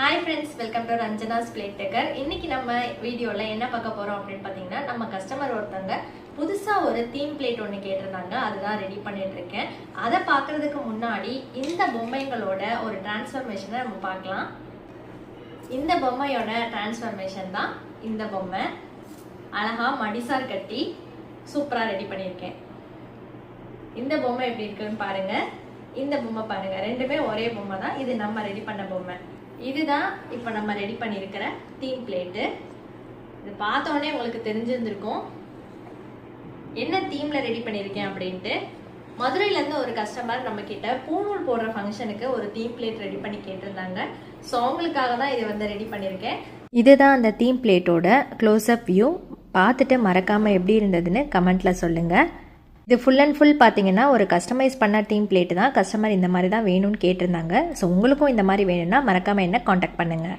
Hi friends, welcome to Ranjana's Plate Taker. இன்னைக்கு நம்ம வீடியோல என்ன பார்க்க போறோம் அப்படினு பாத்தீங்கன்னா நம்ம கஸ்டமர் ஒருத்தங்க புதுசா ஒரு தீம் பிளேட் ஒன்னு கேட்டிருந்தாங்க. அதுதான் ரெடி பண்ணிட்டு இருக்கேன். அத பார்க்கிறதுக்கு முன்னாடி இந்த பொம்மைகளோட ஒரு டிரான்ஸ்ஃபர்மேஷனை நம்ம பார்க்கலாம். இந்த பொம்மையோட டிரான்ஸ்ஃபர்மேஷன் தான் இந்த பொம்மை. அழகா மடிசார் கட்டி சூப்பரா ரெடி பண்ணியிருக்கேன். இந்த பொம்மை எப்படி இருக்குன்னு பாருங்க. இந்த பொம்மை பாருங்க, ரெண்டுமே ஒரே பொம்மை தான். இது நம்ம ரெடி பண்ண பொம்மை. இதுதான் இப்போ நம்ம ரெடி பண்ணியிருக்கிற தீம் பிளேட்டு. இது பார்த்தோன்னே உங்களுக்கு தெரிஞ்சிருந்திருக்கும் என்ன தீம்ல ரெடி பண்ணியிருக்கேன் அப்படின்ட்டு. மதுரையிலேருந்து ஒரு கஸ்டமர் நம்ம கிட்ட பூநூல் போடுற ஃபங்க்ஷனுக்கு ஒரு தீம் பிளேட் ரெடி பண்ணி கேட்டிருந்தாங்க. ஸோ அவங்களுக்காக தான் இது வந்து ரெடி பண்ணியிருக்கேன். இதுதான் அந்த தீம் பிளேட்டோட க்ளோஸ்அப் வியூ. பார்த்துட்டு மறக்காமல் எப்படி இருந்ததுன்னு கமெண்ட்டில் சொல்லுங்கள். இது ஃபுல் அண்ட் ஃபுல் பார்த்தீங்கன்னா ஒரு கஸ்டமைஸ் பண்ண தீம் பிளேட்டு தான். கஸ்டமர் இந்த மாதிரி தான் வேணும்னு கேட்டிருந்தாங்க. ஸோ உங்களுக்கும் இந்த மாதிரி வேணும்னா மறக்காமல் என்ன காண்டாக்ட் பண்ணுங்கள்.